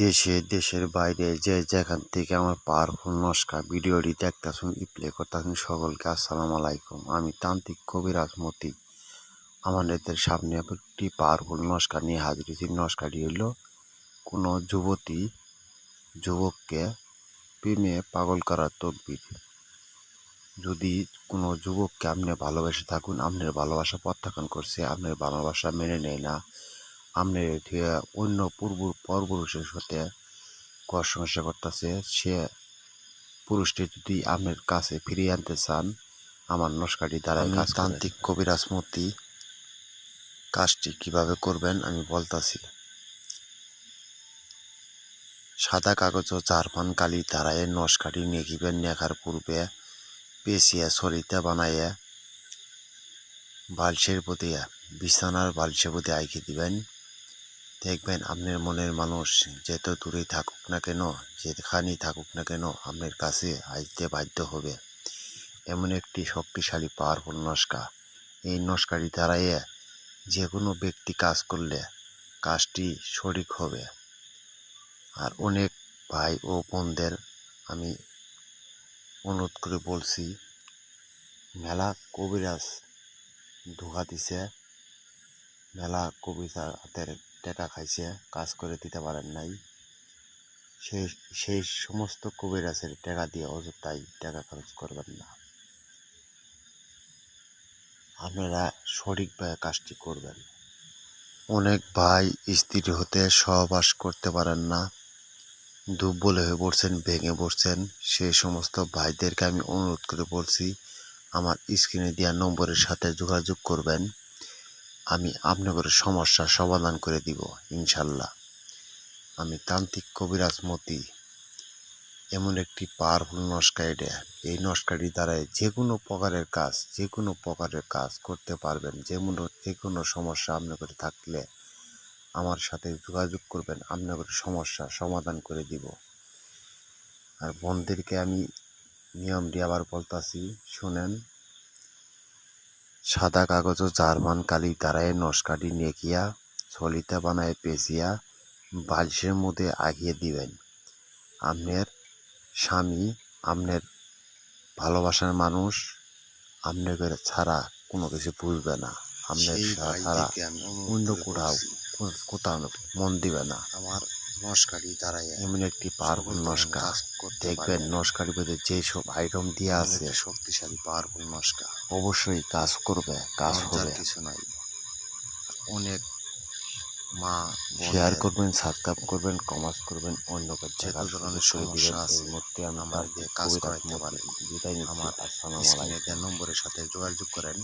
দেশে দেশের বাইরে যে যেখান থেকে আমার পাওয়ারফুল নস্কা ভিডিওটি দেখতেছেন প্লে করতেছেন সকলকে আসসালামু আলাইকুম। আমি তান্ত্রিক কবিরাজ মতি আমাদের সামনে একটি পাওয়ারফুল নস্কা নিয়ে হাজির হয়েছি। নস্কাটি হইল কোনো যুবককে প্রেমে পাগল করার তদবির। যদি কোনো যুবককে আপনি ভালোবেসে থাকুন, আপনার ভালোবাসা প্রত্যাখ্যান করছে, আপনার ভালোবাসা মেনে নেয় না, আপনার অন্য পরপুরুষের সাথে ঘর সংসার করতেছে, সে পুরুষটি যদি আপনার কাছে ফিরিয়ে আনতে চান, আমার নস্কাটি দ্বারা কাজ তান্ত্রিক কবিরাজ মতি কাজটি কিভাবে করবেন আমি বলতাছি। সাদা কাগজ ও জার্মান কালি দ্বারা এই নস্কাটি নেখিবেন। নেখার পূর্বে পেঁচিয়ে সলিতে বানাইয়ে বালসের প্রতি বিছানার বালসের প্রতি আইকে দিবেন। দেখবেন আপনার মনের মানুষ যত দূরেই থাকুক না কেন, যেখানেই থাকুক না কেন, আপনার কাছে আসতে বাধ্য হবে। এমন একটি শক্তিশালী পাওয়ারফুল নস্কা। এই নস্কাটি দ্বারাই যে কোনো ব্যক্তি কাজ করলে কাজটি সঠিক হবে। আর অনেক ভাই ও বোনদের আমি অনুরোধ করে বলছি, মেলা কবিরাজ ধোঁকা দিছে, মেলা কবিরাজ হাতের টাকা খাইছে, কাজ করে দিতে পারেন নাই। সেই সমস্ত কবিরাজের টাকা দিয়ে অযথাই টাকা খরচ করবেন না। আপনারা সঠিকভাবে কাজটি করবেন। অনেক ভাই স্ত্রী হতে সহবাস করতে পারেন না, দুর্বল হয়ে পড়ছেন, ভেঙে পড়ছেন। সেই সমস্ত ভাইদেরকে আমি অনুরোধ করে বলছি, আমার স্ক্রিনে দেওয়া নম্বরের সাথে যোগাযোগ করবেন। আমি আপনাদের সমস্যার সমাধান করে দিব ইনশাল্লাহ। আমি তান্ত্রিক কবিরাজ মতি এমন একটি পাওয়ারফুল নস্কা এটা। এই নস্কাটির দ্বারাই যে কোনো প্রকারের কাজ করতে পারবেন। যে কোনো সমস্যা আপনাদের থাকলে আমার সাথে যোগাযোগ করবেন, আপনাদের সমস্যার সমাধান করে দিব। আর বোনদেরকে আমি নিয়মটি আবার বলতাছি, শুনেন। সাদা কাগজ ও জার্মান কালি দ্বারাই নস্কাটি নেকিয়া ছলিতে বানায় পেঁচিয়া বালিশের মধ্যে আগিয়ে দিবেন। আপনার স্বামী, আপনার ভালোবাসার মানুষ আপনার ছাড়া কোনো কিছু বুঝবে না, আপনার ছাড়া অন্য কোথাও মন দিবে না। আমার নস্কাটি দ্বারাই এমন একটি পাওয়ারফুল নস্কা। দেখবেন নস্কাটির মধ্যে যেসব আইটেম দিয়ে আছে, শক্তিশালী পাওয়ারফুল নস্কা, অবশ্যই কাজ করবে, কাজ হবে। কিছু নাই। অনেক মা শেয়ার করবেন, সাবস্ক্রাইব করবেন, কমেন্ট করবেন, অন্য যত ধরনের সমস্যা আছে আমার দিয়ে কাজ করাইতে পারেন। আমার স্ক্রিনে দেওয়া নম্বরের সাথে যোগাযোগ করেন।